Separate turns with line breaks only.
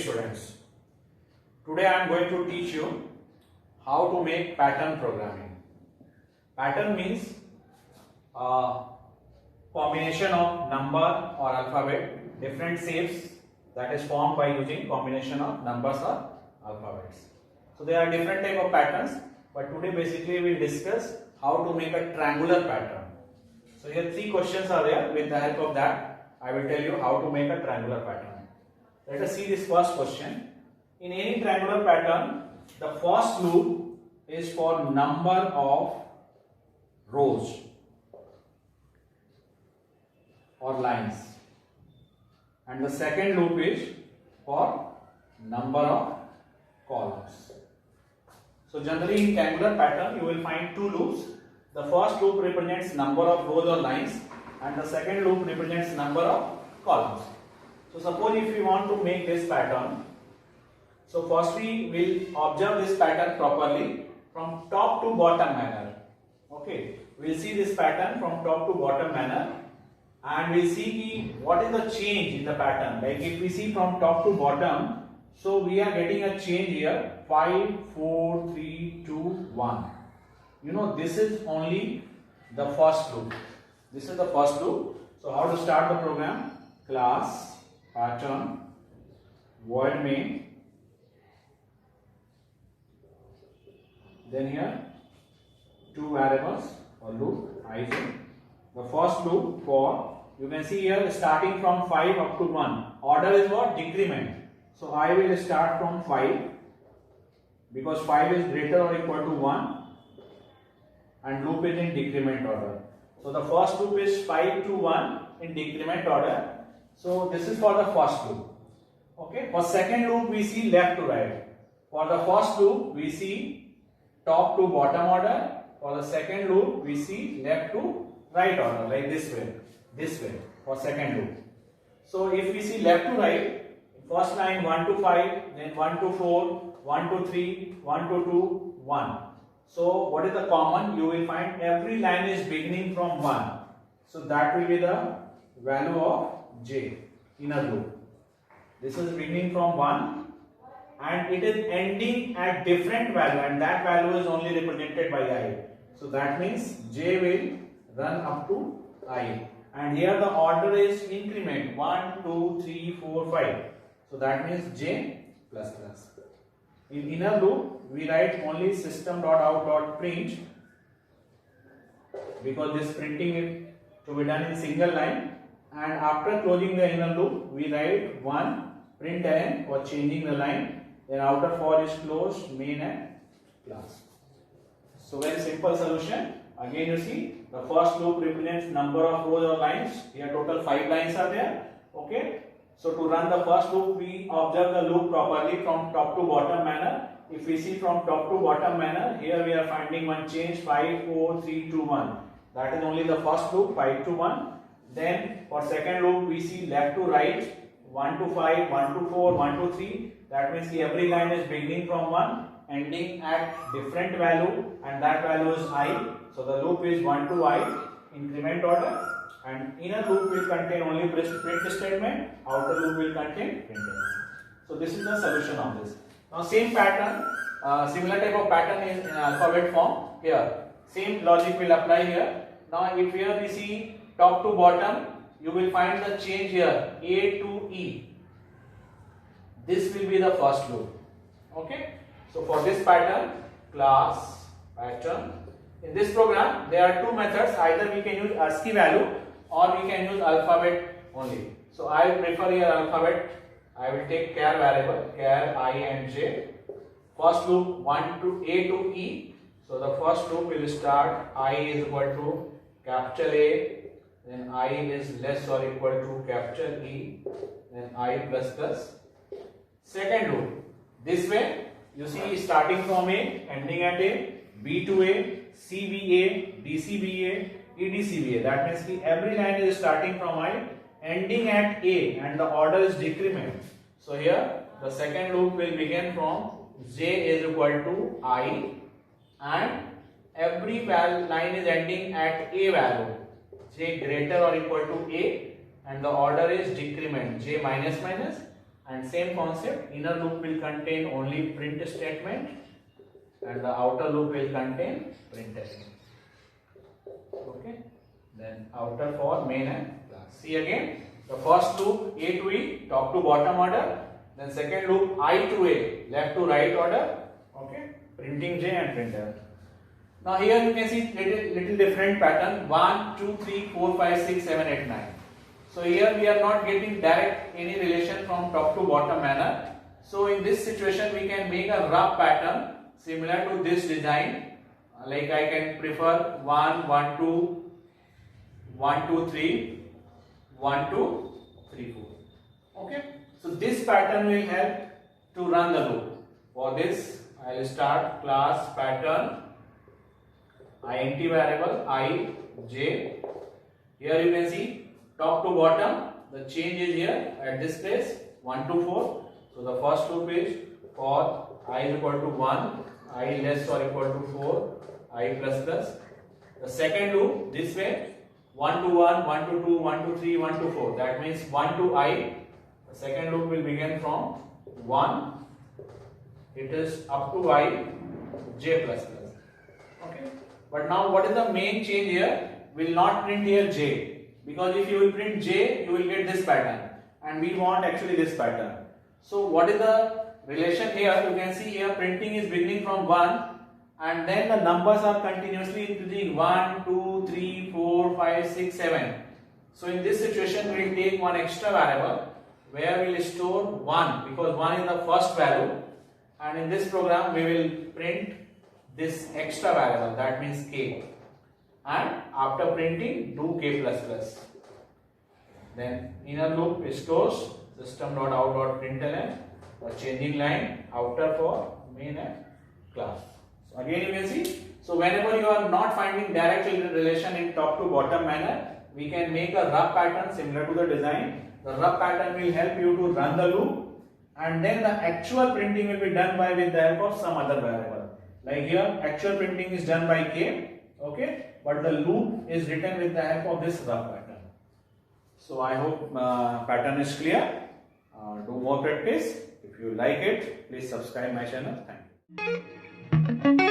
students, today I am going to teach you how to make pattern programming. Pattern means a combination of number or alphabet, different shapes that is formed by using combination of numbers or alphabets. So there are different type of patterns, but today basically we will discuss how to make a triangular pattern. So here three questions are there. With the help of that, I will tell you how to make a triangular pattern. Let us see this first question. In any triangular pattern, the first loop is for number of rows or lines, and the second loop is for number of columns. So generally in triangular pattern you will find two loops. The first loop represents number of rows or lines, and the second loop represents number of columns. So suppose if we want to make this pattern, so first we will observe this pattern properly from top to bottom manner. Okay, we will see this pattern from top to bottom manner, and we will see what is the change in the pattern. Like if we see from top to bottom, so we are getting a change here 5, 4, 3, 2, 1. You know, this is only the first loop. This is the first loop. So how to start the program? Class pattern void main, then here two variables or loop ij. The first loop for, you can see here starting from 5 up to 1. Order is what? Decrement. So I will start from 5 because 5 is greater or equal to 1, and loop is in decrement order. So the first loop is 5 to 1 in decrement order. So this is for the first loop. Okay. For second loop we see left to right. For the first loop we see top to bottom order. For the second loop we see left to right order, like this way for second loop. So if we see left to right, first line 1 to 5, then 1 to 4, 1 to 3, 1 to 2, 1. So what is the common? You will find every line is beginning from 1. So that will be the value of j, inner loop. This is beginning from 1 and it is ending at different value, and that value is only represented by I. So that means j will run up to I, and here the order is increment 1, 2, 3, 4, 5. So that means j plus plus. In inner loop we write only system.out.print because this printing is to be done in single line, and after closing the inner loop we write 1 println for changing the line, then outer for is closed, main and class. So very simple solution. Again you see the first loop represents number of rows or lines. Here total 5 lines are there. Okay. So to run the first loop, we observe the loop properly from top to bottom manner. If we see from top to bottom manner, here we are finding one change 5, 4, 3, 2, 1. That is only the first loop 5 to 1. Then for second loop we see left to right 1 to 5, 1 to 4, 1 to 3. That means every line is beginning from 1, ending at different value, and that value is I. So the loop is 1 to I, increment order. And inner loop will contain only print statement, outer loop will contain print. So this is the solution of this. Now same pattern, similar type of pattern is in alphabet form. Here same logic will apply here. Now if here we see top to bottom, you will find the change here A to E. This will be the first loop. Okay. So for this pattern, class pattern. In this program there are two methods. Either we can use ASCII value or we can use alphabet only. So I prefer here alphabet. I will take char variable, char I and j. First loop 1 to A to E. So the first loop will start I is equal to capital A, then I is less or equal to capital E, then I plus plus. Second loop, this way you see starting from A, ending at A, B to A, C B A, D C B A, EDCBA. That means every line is starting from I, ending at A, and the order is decrement. So here the second loop will begin from j is equal to I, and every line is ending at A value, j greater or equal to A, and the order is decrement, j minus minus, and same concept, inner loop will contain only print statement and the outer loop will contain printf. Okay, then outer for main and class. See again, the first loop A to E, top to bottom order, then second loop I to A, left to right order. Okay, printing J and printer. Now here you can see little different pattern, 1, 2, 3, 4, 5, 6, 7, 8, 9. So here we are not getting direct any relation from top to bottom manner. So in this situation we can make a rough pattern similar to this design. Like I can prefer 1, 1, 2, 1, 2, 3, 1, 2, 3, 4. Okay. So this pattern will help to run the loop. For this I will start class pattern int variable I, J. Here you can see top to bottom, the change is here at this place 1 to 4. So the first loop is for I is equal to 1, I less or equal to 4, I plus plus. The second loop this way 1 to 1, 1 to 2, 1 to 3, 1 to 4. That means 1 to I. The second loop will begin from 1. It is up to I, J plus plus. Okay. But now what is the main change here? Will not print here J, because if you will print J, you will get this pattern, and we want actually this pattern. So what is the relation here? You can see here printing is beginning from 1, and then the numbers are continuously increasing 1, 2, 3, 4, 5, 6, 7. So in this situation we will take one extra variable where we will store 1, because 1 is the first value, and in this program we will print this extra variable, that means k, and after printing do k plus plus. Then inner loop stores system.out.println, a changing line, outer for main and class. So again you can see, so whenever you are not finding direct relation in top to bottom manner, we can make a rough pattern similar to the design. The rough pattern will help you to run the loop, and then the actual printing will be done by with the help of some other variable. Like here, actual printing is done by k, okay, but the loop is written with the help of this rough pattern. So I hope pattern is clear. Do more practice. If you like it, please subscribe my channel. Thank you.